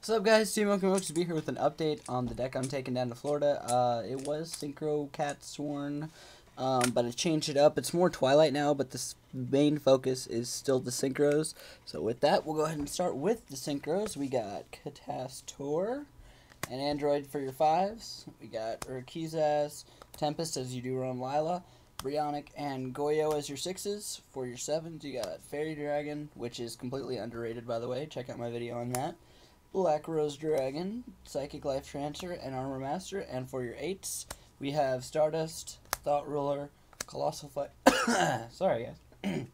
What's up, guys? Team Monkey Roach to be here with an update on the deck I'm taking down to Florida. It was Synchro Cat Sworn, but I changed it up. It's more Twilight now, but the main focus is still the Synchros. So with that, we'll go ahead and start with the Synchros. We got Catastor, an Android for your 5s. We got Urquizas, Tempest as you do run Lila, Brionic and Goyo as your 6s. For your 7s, you got Fairy Dragon, which is completely underrated, by the way. Check out my video on that. Black Rose Dragon, Psychic Life Transfer, and Armor Master. And for your 8s, we have Stardust, Thought Ruler, Colossal Sorry, guys.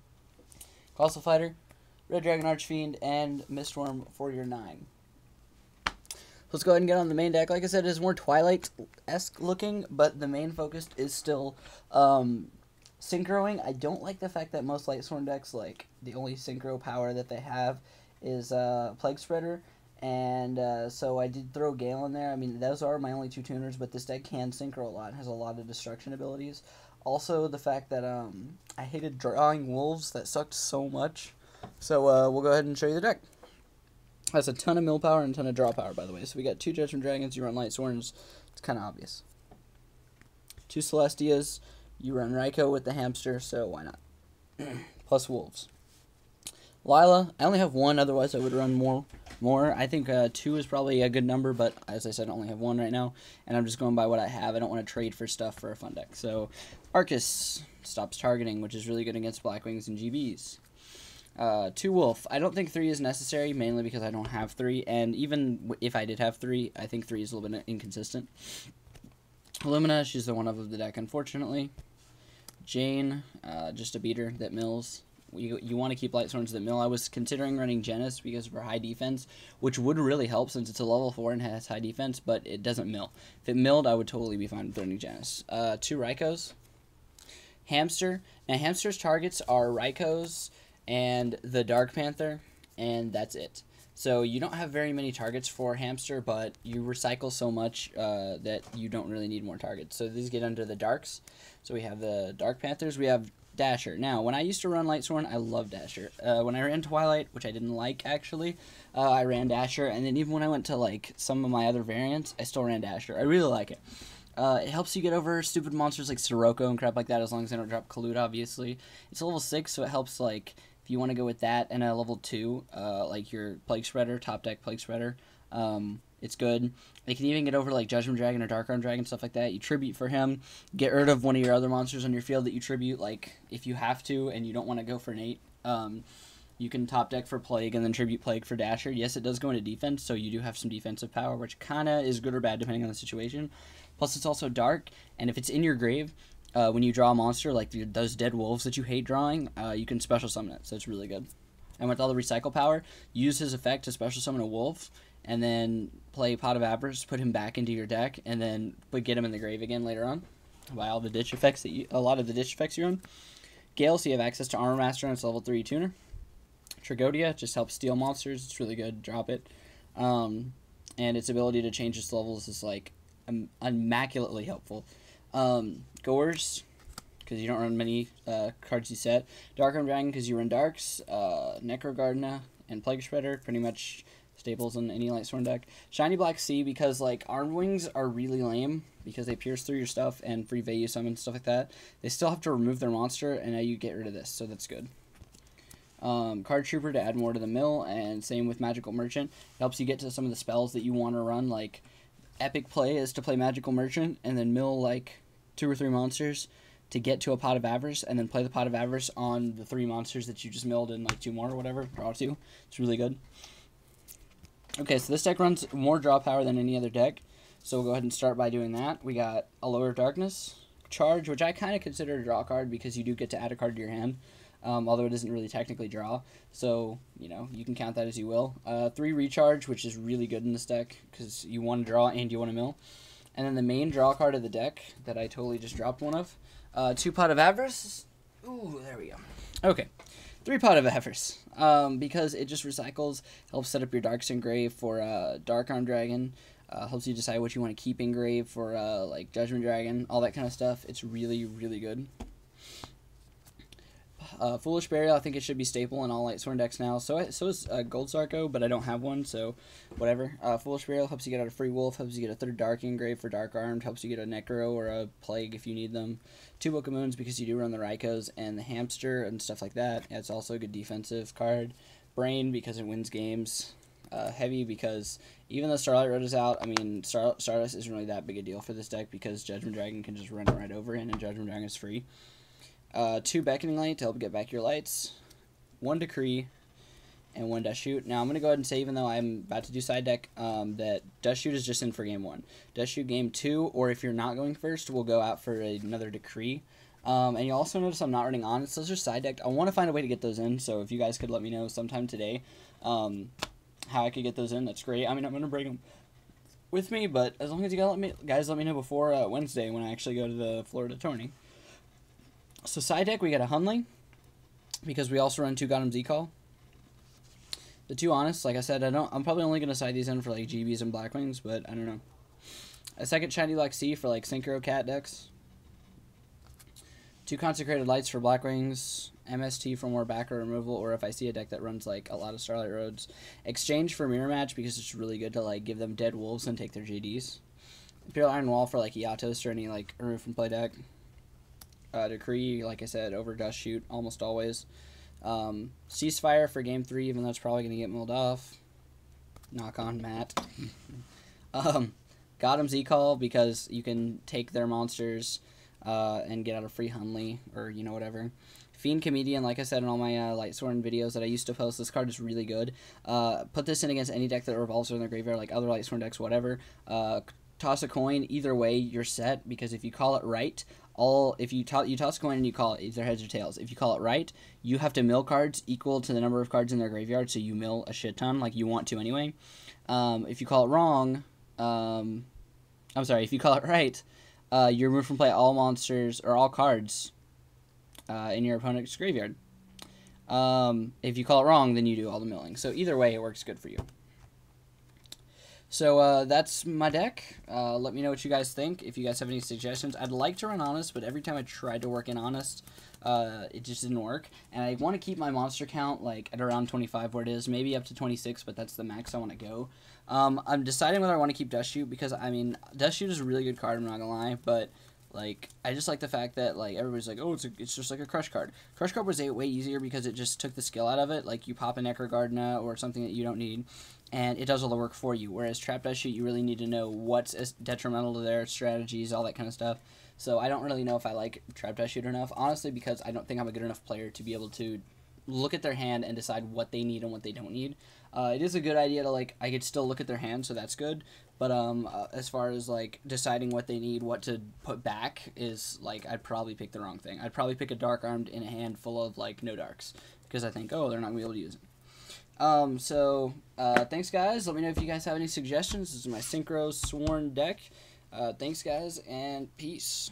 Colossal Fighter, Red Dragon Archfiend, and Mistworm for your 9. Let's go ahead and get on the main deck. Like I said, it is more Twilight-esque looking, but the main focus is still synchroing. I don't like the fact that most Lightsworn decks, like, the only synchro power that they have is Plague Spreader. And so I did throw Gale in there. I mean, those are my only 2 tuners, but this deck can synchro a lot. It has a lot of destruction abilities. Also, the fact that I hated drawing wolves. That sucked so much. So we'll go ahead and show you the deck. It has a ton of mill power and a ton of draw power, by the way. So we got 2 Judgment Dragons. You run Lightsworns. It's kind of obvious. 2 Celestias. You run Raikou with the hamster, so why not? Plus wolves. Lila, I only have 1, otherwise I would run more. I think 2 is probably a good number, but as I said, I only have 1 right now, and I'm just going by what I have. I don't want to trade for stuff for a fun deck. So, Arcus stops targeting, which is really good against Blackwings and GBs. 2 Wolf. I don't think 3 is necessary, mainly because I don't have 3, and even if I did have 3, I think 3 is a little bit inconsistent. Illumina, she's the one of the deck, unfortunately. Jane, just a beater that mills. You want to keep Lightsworns that mill. I was considering running Genis because of her high defense, which would really help since it's a level 4 and has high defense, but it doesn't mill. If it milled, I would totally be fine with running Genis. 2 Raikous. Hamster. Now, Hamster's targets are Raikous and the Dark Panther, and that's it. So you don't have very many targets for Hamster, but you recycle so much that you don't really need more targets. So these get under the Darks. So we have the Dark Panthers. We have Dasher. Now, when I used to run Lightsworn, I loved Dasher. When I ran Twilight, which I didn't like, actually, I ran Dasher. And then even when I went to, like, some of my other variants, I still ran Dasher. I really like it. It helps you get over stupid monsters like Sirocco and crap like that, as long as they don't drop Kalut, obviously. It's a level 6, so it helps, like, if you want to go with that and a level 2, like your Plague Spreader, top deck Plague Spreader. It's good. They can even get over like Judgment Dragon or Dark Arm Dragon, stuff like that. You tribute for him. Get rid of one of your other monsters on your field that you tribute, like if you have to and you don't want to go for an 8. You can top deck for Plague and then tribute Plague for Dasher. Yes, it does go into defense, so you do have some defensive power, which kind of is good or bad depending on the situation. Plus, it's also dark, and if it's in your grave, when you draw a monster, like those dead wolves that you hate drawing, you can special summon it, so it's really good. And with all the recycle power, use his effect to special summon a wolf, and then play Pot of Avarice, put him back into your deck, and then get him in the grave again later on by all the ditch effects a lot of the ditch effects you run. Gale, so you have access to Armor Master and it's level 3 tuner. Tragodia just helps steal monsters. It's really good. Drop it. And its ability to change its levels is like immaculately helpful. Gores, because you don't run many cards you set. Dark Arm Dragon, because you run Darks. Necrogardna and Plague Spreader, pretty much staples in any Lightsworn deck. Shiny Black Sea, because like Armed Wings are really lame because they pierce through your stuff and free value summon, stuff like that. They still have to remove their monster, and now you get rid of this, so that's good. Card Trooper to add more to the mill, and same with Magical Merchant. It helps you get to some of the spells that you want to run, like Epic Play is to play Magical Merchant and then mill like 2 or 3 monsters to get to a Pot of Avarice, and then play the Pot of Avarice on the 3 monsters that you just milled in like 2 more or whatever. Draw 2. It's really good. Okay, so this deck runs more draw power than any other deck, so we'll go ahead and start by doing that. We got Allure of Darkness, Charge, which I kind of consider a draw card because you do get to add a card to your hand, although it doesn't really technically draw, so, you know, you can count that as you will. 3 Recharge, which is really good in this deck because you want to draw and you want to mill. And then the main draw card of the deck that I totally just dropped one of, 2 Pot of Avarice. Ooh, there we go. Okay. 3 Pot of Avarice, because it just recycles, helps set up your Darks Engrave for Dark Arm Dragon, helps you decide what you want to keep engrave for like Judgment Dragon, all that kind of stuff. It's really, really good. Foolish Burial, I think it should be staple in all Lightsworn decks now. So is Gold Sarko, but I don't have one, so whatever. Foolish Burial helps you get out a free wolf, helps you get a 3rd Dark Engrave for Dark Armed, helps you get a Necro or a Plague if you need them. 2 Book of Moons because you do run the Raikos and the Hamster and stuff like that. Yeah, it's also a good defensive card. Brain because it wins games. Heavy because even though Starlight Road is out, I mean, Stardust isn't really that big a deal for this deck because Judgment Dragon can just run it right over in, and Judgment Dragon is free. 2 Beckoning Light to help get back your lights. 1 Decree, and 1 Dust Shoot. Now, I'm going to go ahead and say, even though I'm about to do side deck, that Dust Shoot is just in for game 1. Dust Shoot game 2, or if you're not going first, we'll go out for another Decree. And you'll also notice I'm not running Honest. Those are side decked. I want to find a way to get those in, so if you guys could let me know sometime today how I could get those in, that's great. I mean, I'm going to bring them with me, but as long as you guys let me know before Wednesday when I actually go to the Florida tourney. So side deck, we got a Hunley, because we also run 2 Gotham Z-Call. The 2 Honest, like I said, I'm probably only going to side these in for like GBs and Blackwings, but I don't know. A 2nd Shiny Lock C for like Synchro Cat decks. 2 Consecrated Lights for Blackwings, MST for more backer removal, or if I see a deck that runs like a lot of Starlight Roads. Exchange for Mirror Match because it's really good to like give them dead wolves and take their JDs. Imperial Iron Wall for like Yatos or any like remove from play deck. Decree, like I said, over Dust Shoot almost always. Ceasefire for game 3, even though it's probably going to get milled off. Knock on Matt. Gotham Z-Call because you can take their monsters and get out a free Hunley, or, you know, whatever. Fiend Comedian, like I said in all my Lightsworn videos that I used to post, this card is really good. Put this in against any deck that revolves around their graveyard, like other Lightsworn decks, whatever. Toss a coin, either way, you're set, because if you call it right, if you toss a coin and you call it either heads or tails. If you call it right, you have to mill cards equal to the number of cards in their graveyard, so you mill a shit ton, like you want to anyway. If you call it wrong, I'm sorry, if you call it right, you remove from play all monsters, or all cards in your opponent's graveyard. If you call it wrong, then you do all the milling. So either way, it works good for you. So that's my deck. Let me know what you guys think. If you guys have any suggestions, I'd like to run Honest, but every time I tried to work in Honest, it just didn't work. And I want to keep my monster count like at around 25 where it is, maybe up to 26, but that's the max I want to go. I'm deciding whether I want to keep Dust Shoot because, I mean, Dust Shoot is a really good card, I'm not going to lie, but like, I just like the fact that, like, everybody's like, oh, it's just like a Crush card. Crush card was way easier because it just took the skill out of it. Like, you pop a Necrogardna or something that you don't need, and it does all the work for you. Whereas Trap Dust Shoot, you really need to know what's detrimental to their strategies, all that kind of stuff. So I don't really know if I like Trap Dust Shoot enough, honestly, because I don't think I'm a good enough player to be able to look at their hand and decide what they need and what they don't need. It is a good idea to, like, I could still look at their hand, so that's good. But as far as, like, deciding what they need, what to put back, is, like, I'd probably pick the wrong thing. I'd probably pick a Dark Armed in a hand full of, like, no darks. Because I think, oh, they're not going to be able to use it. Thanks, guys. Let me know if you guys have any suggestions. This is my Synchro Sworn deck. Thanks, guys, and peace.